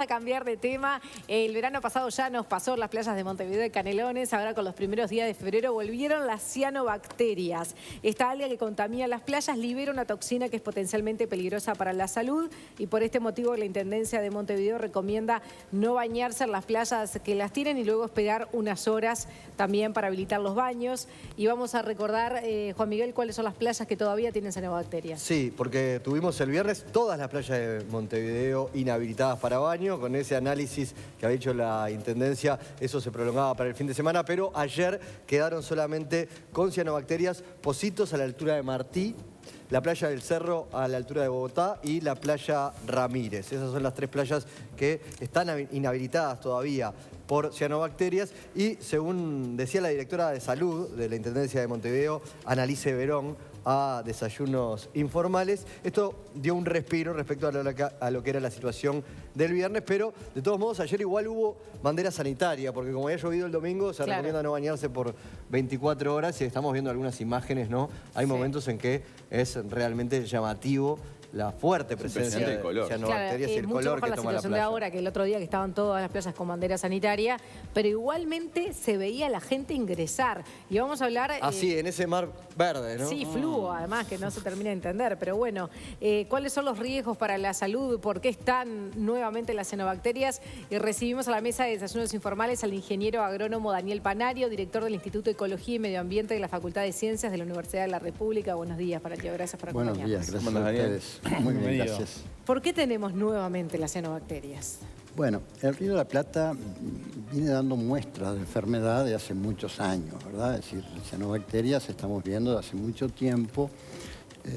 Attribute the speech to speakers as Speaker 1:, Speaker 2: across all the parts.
Speaker 1: A cambiar de tema, el verano pasado ya nos pasó las playas de Montevideo y Canelones, ahora con los primeros días de febrero volvieron las cianobacterias. Esta alga que contamina las playas libera una toxina que es potencialmente peligrosa para la salud y por este motivo la Intendencia de Montevideo recomienda no bañarse en las playas que las tienen y luego esperar unas horas también para habilitar los baños. Y vamos a recordar, Juan Miguel, cuáles son las playas que todavía tienen cianobacterias.
Speaker 2: Sí, porque tuvimos el viernes todas las playas de Montevideo inhabilitadas para baño. Con ese análisis que ha hecho la Intendencia, eso se prolongaba para el fin de semana, pero ayer quedaron solamente con cianobacterias Pocitos a la altura de Martí, la playa del Cerro a la altura de Bogotá y la playa Ramírez. Esas son las tres playas que están inhabilitadas todavía por cianobacterias y según decía la directora de Salud de la Intendencia de Montevideo, Annalise Verón, a Desayunos Informales, esto dio un respiro respecto a lo que era la situación del viernes, pero de todos modos ayer igual hubo bandera sanitaria, porque como había llovido el domingo se recomienda no bañarse por 24 horas y estamos viendo algunas imágenes, ¿no? Hay momentos en que es realmente llamativo la fuerte presencia de cianobacterias y el color que toma la
Speaker 1: situación
Speaker 2: playa.
Speaker 1: de ahora, que el otro día que estaban todas las playas con bandera sanitaria, pero igualmente se veía a la gente ingresar. Y vamos a hablar...
Speaker 2: Así, en ese mar verde, ¿no?
Speaker 1: Sí, fluo, además, que no se termina de entender. Pero bueno, ¿cuáles son los riesgos para la salud? ¿Por qué están nuevamente las cianobacterias? Y recibimos a la mesa de Desayunos Informales al ingeniero agrónomo Daniel Panario, director del Instituto de Ecología y Medio Ambiente de la Facultad de Ciencias de la Universidad de la República. Buenos días, Panario. Gracias por acompañarnos.
Speaker 3: Buenos días, gracias a ustedes. Muy bien, gracias.
Speaker 1: ¿Por qué tenemos nuevamente las cianobacterias?
Speaker 3: Bueno, el Río de la Plata viene dando muestras de enfermedad de hace muchos años, ¿verdad? Es decir, cianobacterias estamos viendo de hace mucho tiempo.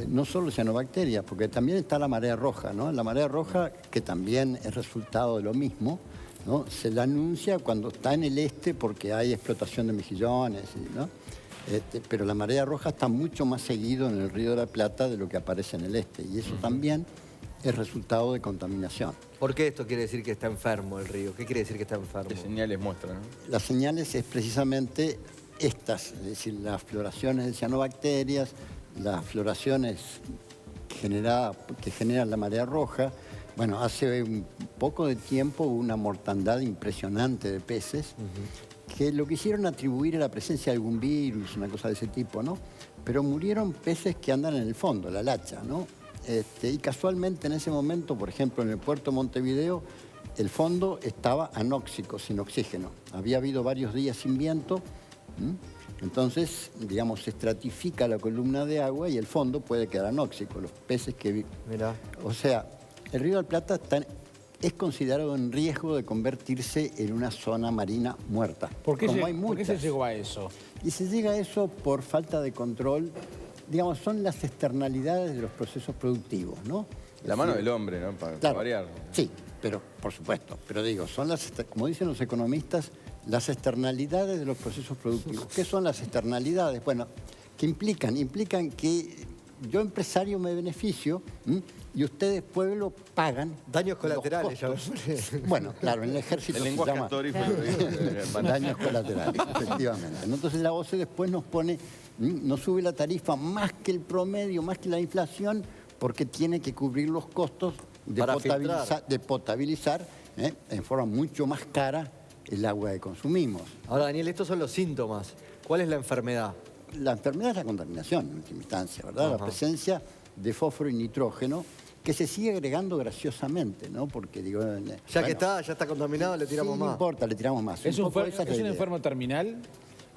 Speaker 3: No solo cianobacterias, porque también está la marea roja, ¿no? La marea roja, que también es resultado de lo mismo, ¿no? Se la anuncia cuando está en el este porque hay explotación de mejillones, ¿no? Pero la marea roja está mucho más seguido en el Río de la Plata de lo que aparece en el este. Y eso también es resultado de contaminación.
Speaker 2: ¿Por qué esto quiere decir que está enfermo el río? ¿Qué quiere decir que está enfermo?
Speaker 4: ¿Qué señales muestra, no?
Speaker 3: Las señales es precisamente estas, es decir, las floraciones de cianobacterias, las floraciones que generan la marea roja. Bueno, hace un poco de tiempo hubo una mortandad impresionante de peces, que lo quisieron atribuir a la presencia de algún virus, una cosa de ese tipo, ¿no? Pero murieron peces que andan en el fondo, la lacha, ¿no? Y casualmente en ese momento, por ejemplo, en el puerto de Montevideo, el fondo estaba anóxico, sin oxígeno. Había habido varios días sin viento, entonces, digamos, se estratifica la columna de agua y el fondo puede quedar anóxico. Los peces que...
Speaker 2: Mirá.
Speaker 3: O sea, el Río de la Plata es considerado en riesgo de convertirse en una zona marina muerta.
Speaker 5: ¿Por qué se llegó a eso?
Speaker 3: Y se llega a eso por falta de control. Digamos, son las externalidades de los procesos productivos, ¿no?
Speaker 4: La mano del hombre, ¿no? Para variar.
Speaker 3: Sí, pero por supuesto. Pero digo, son como dicen los economistas, las externalidades de los procesos productivos. ¿Qué son las externalidades? Bueno, ¿qué implican? Implican que yo, empresario, me beneficio y ustedes, pueblo, pagan
Speaker 2: daños colaterales.
Speaker 3: Bueno, claro, en el ejército
Speaker 4: el lenguaje
Speaker 3: daños colaterales, efectivamente. Entonces la OCDE después nos pone, nos sube la tarifa más que el promedio, más que la inflación, porque tiene que cubrir los costos de potabilizar en forma mucho más cara el agua que consumimos.
Speaker 2: Ahora, Daniel, estos son los síntomas. ¿Cuál es la enfermedad?
Speaker 3: La enfermedad es la contaminación, en última instancia, ¿verdad? La presencia de fósforo y nitrógeno, que se sigue agregando graciosamente, ¿no? Porque digo...
Speaker 2: Ya está contaminado, le tiramos más.
Speaker 3: No importa, le tiramos más.
Speaker 5: ¿Es un enfermo terminal?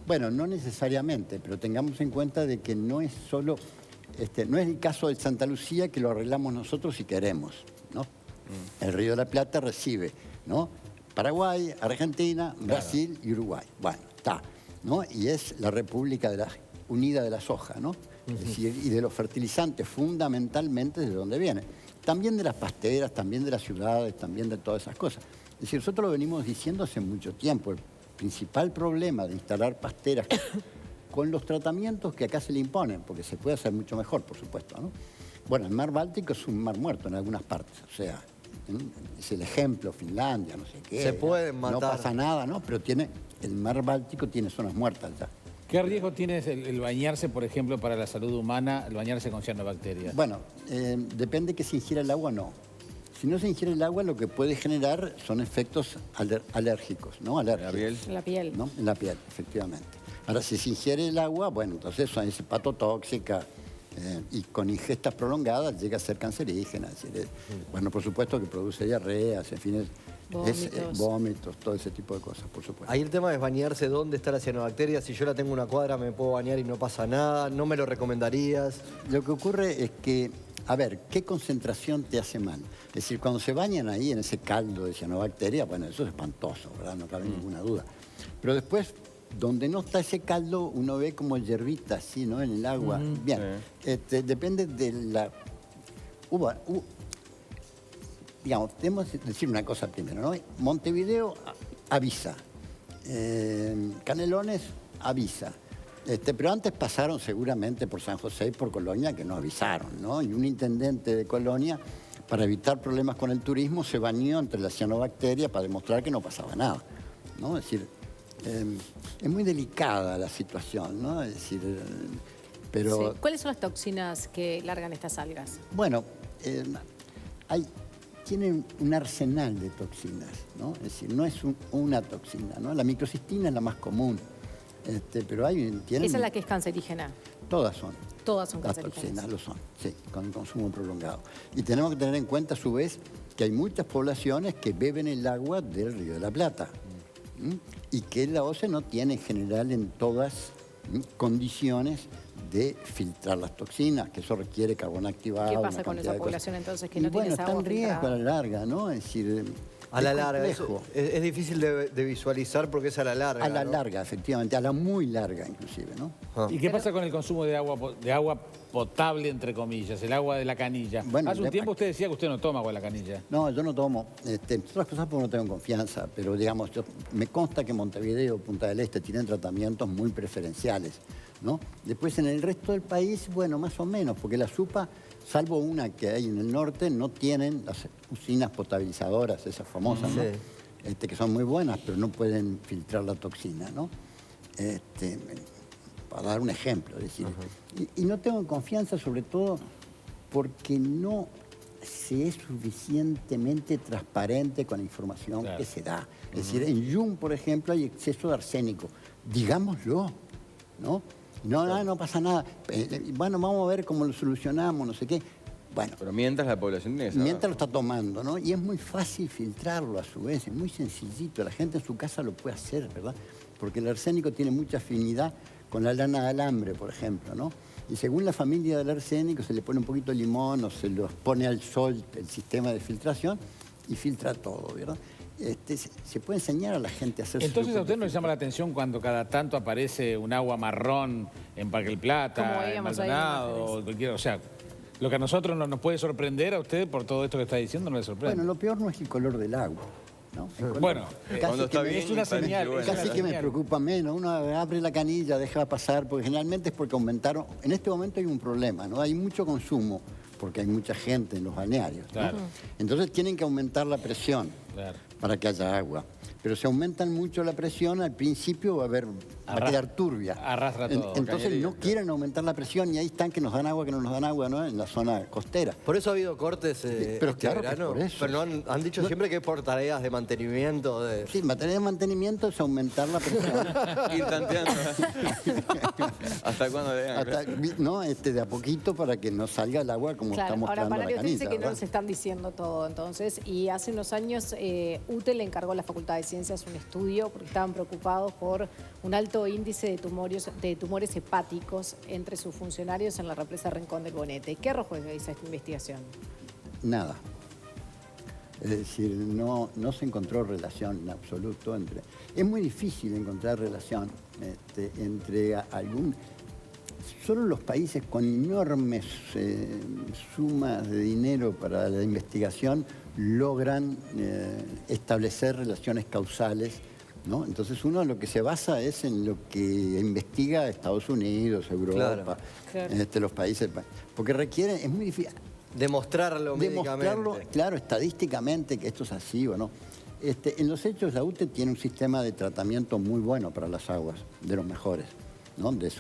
Speaker 3: Bueno, no necesariamente, pero tengamos en cuenta de que no es solo... no es el caso de Santa Lucía, que lo arreglamos nosotros si queremos, ¿no? El Río de la Plata recibe, ¿no? Paraguay, Argentina, Brasil y Uruguay. Bueno, está, ¿no? Y es la República Unida de la Soja, ¿no? Es decir, y de los fertilizantes, fundamentalmente de donde viene. También de las pasteras, también de las ciudades, también de todas esas cosas. Es decir, nosotros lo venimos diciendo hace mucho tiempo. El principal problema de instalar pasteras con los tratamientos que acá se le imponen, porque se puede hacer mucho mejor, por supuesto, ¿no? Bueno, el mar Báltico es un mar muerto en algunas partes, o sea, es el ejemplo, Finlandia, no sé qué.
Speaker 2: Se pueden matar.
Speaker 3: No pasa nada, ¿no? Pero el mar Báltico tiene zonas muertas ya.
Speaker 5: ¿Qué riesgo tiene el bañarse, por ejemplo, para la salud humana, el bañarse con cianobacterias?
Speaker 3: Bueno, depende que se ingiera el agua o no. Si no se ingiere el agua, lo que puede generar son efectos alérgicos, ¿no? Alérgicos.
Speaker 4: ¿La piel?
Speaker 1: En la piel.
Speaker 3: ¿No? En la piel, efectivamente. Ahora, si se ingiere el agua, bueno, entonces es hepatotóxica y con ingestas prolongadas llega a ser cancerígena. Es decir, bueno, por supuesto que produce diarreas, en fin, vómitos, todo ese tipo de cosas, por supuesto.
Speaker 2: Ahí el tema es bañarse, ¿dónde está la cianobacteria? Si yo la tengo en una cuadra, me puedo bañar y no pasa nada, ¿no me lo recomendarías?
Speaker 3: Lo que ocurre es que, a ver, ¿qué concentración te hace mal? Es decir, cuando se bañan ahí en ese caldo de cianobacteria, bueno, eso es espantoso, ¿verdad? No cabe ninguna duda. Pero después, donde no está ese caldo, uno ve como hierbita así, ¿no? En el agua. Bien, depende de la... digamos, tenemos que decir una cosa primero, ¿no? Montevideo avisa, Canelones avisa. Pero antes pasaron seguramente por San José y por Colonia que no avisaron, ¿no? Y un intendente de Colonia, para evitar problemas con el turismo, se bañó entre la cianobacteria para demostrar que no pasaba nada, ¿no? Es decir, es muy delicada la situación, ¿no? Es decir, pero...
Speaker 1: Sí. ¿Cuáles son las toxinas que largan estas algas?
Speaker 3: Bueno, tienen un arsenal de toxinas, ¿no? Es decir, no es una toxina, ¿no? La microcistina es la más común. Pero tienen...
Speaker 1: ¿Esa es la que es cancerígena?
Speaker 3: Todas son.
Speaker 1: Todas son
Speaker 3: Las
Speaker 1: cancerígenas.
Speaker 3: toxinas lo son, sí, con el consumo prolongado. Y tenemos que tener en cuenta, a su vez, que hay muchas poblaciones que beben el agua del Río de la Plata. Y que la OCE no tiene en general en todas condiciones de filtrar las toxinas, que eso requiere carbón activado.
Speaker 1: ¿Qué pasa con esa población entonces que no tiene esa agua
Speaker 3: está en riesgo
Speaker 1: filtrada?
Speaker 3: a la larga, ¿no? Es decir...
Speaker 2: A la larga, es difícil de visualizar porque es a la larga.
Speaker 3: A la
Speaker 2: ¿no?
Speaker 3: larga, efectivamente, a la muy larga inclusive, ¿no?
Speaker 5: ¿Y qué pasa con el consumo de agua potable, entre comillas, el agua de la canilla?
Speaker 3: Bueno,
Speaker 5: Hace un tiempo usted decía que usted no toma agua de la canilla.
Speaker 3: No, yo no tomo. Otras cosas porque no tengo confianza, pero digamos, me consta que Montevideo, Punta del Este tienen tratamientos muy preferenciales, ¿no? Después en el resto del país, bueno, más o menos, porque la SUPA, salvo una que hay en el norte, no tienen las usinas potabilizadoras, esas famosas, ¿no? Que son muy buenas, pero no pueden filtrar la toxina, ¿no? Para dar un ejemplo, es decir. Y no tengo confianza sobre todo porque no se es suficientemente transparente con la información que se da. Es decir, en Yum, por ejemplo, hay exceso de arsénico. Digámoslo, ¿no? No pasa nada. Bueno, vamos a ver cómo lo solucionamos, no sé qué. Bueno,
Speaker 4: pero mientras la población tiene que saber.
Speaker 3: mientras lo está tomando, ¿no? Y es muy fácil filtrarlo a su vez, es muy sencillito. La gente en su casa lo puede hacer, ¿verdad? Porque el arsénico tiene mucha afinidad con la lana de alambre, por ejemplo, ¿no? Y según la familia del arsénico se le pone un poquito de limón o se los pone al sol el sistema de filtración y filtra todo, ¿verdad? Se puede enseñar a la gente a hacer su
Speaker 5: Entonces, ¿a usted no le
Speaker 3: filtro.
Speaker 5: llama la atención cuando cada tanto aparece un agua marrón en Parque El
Speaker 1: Como
Speaker 5: Plata, en
Speaker 1: veíamos ahí en
Speaker 5: Maldonado,
Speaker 1: imágenes.
Speaker 5: o cualquier... O sea, lo que a nosotros nos puede sorprender, a usted, por todo esto que está diciendo, no le sorprende.
Speaker 3: Bueno, lo peor no es el color del agua, ¿no? El color-
Speaker 5: Bueno,
Speaker 4: cuando está
Speaker 3: me-
Speaker 4: bien,
Speaker 5: es una
Speaker 4: parece
Speaker 5: señal,
Speaker 4: bueno.
Speaker 5: es una
Speaker 3: Casi que me
Speaker 5: señal.
Speaker 3: preocupa menos. Uno abre la canilla, deja pasar, porque generalmente es porque aumentaron... En este momento hay un problema, ¿no? Hay mucho consumo, porque hay mucha gente en los balnearios, ¿no?
Speaker 5: Claro.
Speaker 3: Entonces tienen que aumentar la presión
Speaker 5: Claro.
Speaker 3: para que haya agua. Pero si aumentan mucho la presión, al principio va a quedar turbia.
Speaker 5: Arrastra todo.
Speaker 3: Entonces
Speaker 4: Cañería,
Speaker 3: no quieren aumentar la presión y ahí están que nos dan agua, que no nos dan agua, ¿no? En la zona costera.
Speaker 2: Por eso ha habido cortes
Speaker 3: Pero
Speaker 2: este
Speaker 3: claro que
Speaker 2: verano.
Speaker 3: por eso.
Speaker 2: Pero no han dicho siempre que es por tareas de mantenimiento.
Speaker 3: Sí, materia de mantenimiento es aumentar la presión.
Speaker 4: Ir tanteando. ¿Hasta cuándo le dan?
Speaker 3: Hasta, ¿no? De a poquito para que no salga el agua como está
Speaker 1: Claro, ahora
Speaker 3: mostrando la
Speaker 1: Panario usted dice
Speaker 3: canilla,
Speaker 1: que no
Speaker 3: ¿verdad?
Speaker 1: nos están diciendo todo entonces, y hace unos años UTE le encargó a la Facultad de Ciencias un estudio porque estaban preocupados por un alto índice de tumores hepáticos entre sus funcionarios en la represa Rincón del Bonete. ¿Qué arrojó esa investigación?
Speaker 3: Nada. Es decir, no se encontró relación en absoluto entre... Es muy difícil encontrar relación entre algún... Solo los países con enormes sumas de dinero para la investigación logran establecer relaciones causales, ¿no? Entonces uno lo que se basa es en lo que investiga Estados Unidos, Europa,
Speaker 1: Claro.
Speaker 3: los países... Porque requiere... Es muy difícil...
Speaker 2: Demostrarlo
Speaker 3: Demostrarlo,
Speaker 2: médicamente.
Speaker 3: claro, estadísticamente que esto es así o no. En los hechos, la UTE tiene un sistema de tratamiento muy bueno para las aguas, de los mejores, ¿no? De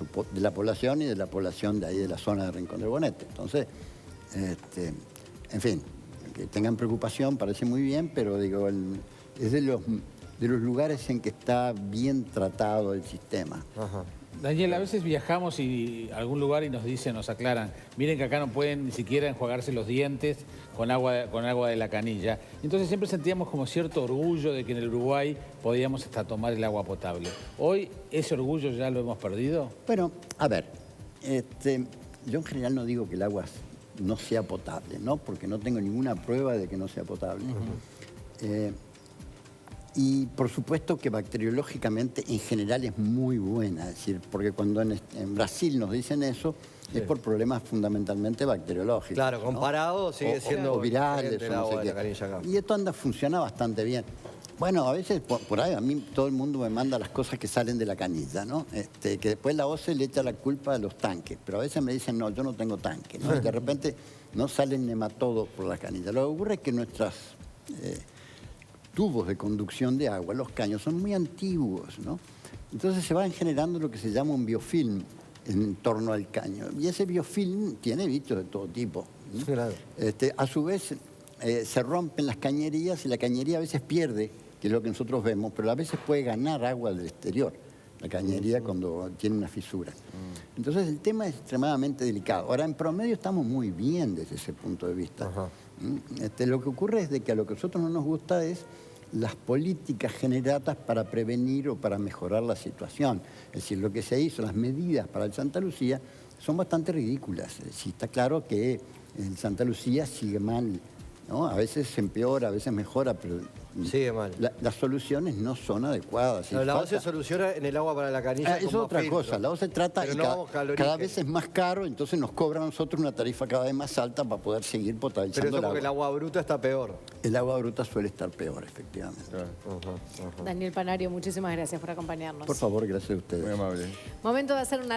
Speaker 3: la población y de la población de ahí, de la zona de Rincón del Bonete. Entonces, en fin, que tengan preocupación, parece muy bien, pero digo, es de los lugares en que está bien tratado el sistema.
Speaker 2: Ajá.
Speaker 5: Daniel, a veces viajamos a algún lugar y nos dicen, nos aclaran, miren que acá no pueden ni siquiera enjuagarse los dientes con agua de la canilla. Entonces siempre sentíamos como cierto orgullo de que en el Uruguay podíamos hasta tomar el agua potable. ¿Hoy ese orgullo ya lo hemos perdido?
Speaker 3: Bueno, a ver, yo en general no digo que el agua no sea potable, ¿no? Porque no tengo ninguna prueba de que no sea potable. Y por supuesto que bacteriológicamente en general es muy buena, es decir, porque cuando en Brasil nos dicen eso, es por problemas fundamentalmente bacteriológicos.
Speaker 2: Claro,
Speaker 3: ¿no?
Speaker 2: comparado sigue siendo
Speaker 3: o virales,
Speaker 2: el
Speaker 3: o no
Speaker 2: agua
Speaker 3: sé
Speaker 2: de
Speaker 3: qué.
Speaker 2: la canilla acá.
Speaker 3: Y esto funciona bastante bien. Bueno, a veces por ahí a mí todo el mundo me manda las cosas que salen de la canilla, ¿no? Que después la OCE le echa la culpa a los tanques, pero a veces me dicen, no, yo no tengo tanque, ¿no? Y de repente no salen nematodos por la canilla. Lo que ocurre es que nuestras tubos de conducción de agua, los caños, son muy antiguos, ¿no? Entonces se van generando lo que se llama un biofilm en torno al caño. Y ese biofilm tiene bichos de todo tipo, ¿no?
Speaker 2: Claro.
Speaker 3: A su vez se rompen las cañerías y la cañería a veces pierde, que es lo que nosotros vemos, pero a veces puede ganar agua del exterior, la cañería cuando tiene una fisura. Entonces el tema es extremadamente delicado. Ahora, en promedio estamos muy bien desde ese punto de vista.
Speaker 2: Ajá.
Speaker 3: Lo que ocurre es de que a lo que a nosotros no nos gusta es las políticas generadas para prevenir o para mejorar la situación. Es decir, lo que se hizo, las medidas para el Santa Lucía son bastante ridículas. Sí, está claro que el Santa Lucía sigue mal, ¿no? A veces se empeora, a veces mejora, pero
Speaker 2: sigue mal.
Speaker 3: Las soluciones no son adecuadas.
Speaker 2: Pero la OCE soluciona en el agua para la canilla.
Speaker 3: Es otra cosa. La OCE trata
Speaker 2: Pero
Speaker 3: y
Speaker 2: no vamos al origen.
Speaker 3: cada vez es más caro, entonces nos cobra a nosotros una tarifa cada vez más alta para poder seguir
Speaker 2: Pero
Speaker 3: potabilizando
Speaker 2: eso
Speaker 3: el
Speaker 2: porque el
Speaker 3: agua.
Speaker 2: agua bruta está peor.
Speaker 3: El agua bruta suele estar peor, efectivamente.
Speaker 1: Daniel Panario, muchísimas gracias por acompañarnos.
Speaker 3: Por favor, gracias a ustedes.
Speaker 4: Muy amable.
Speaker 1: Momento de hacer una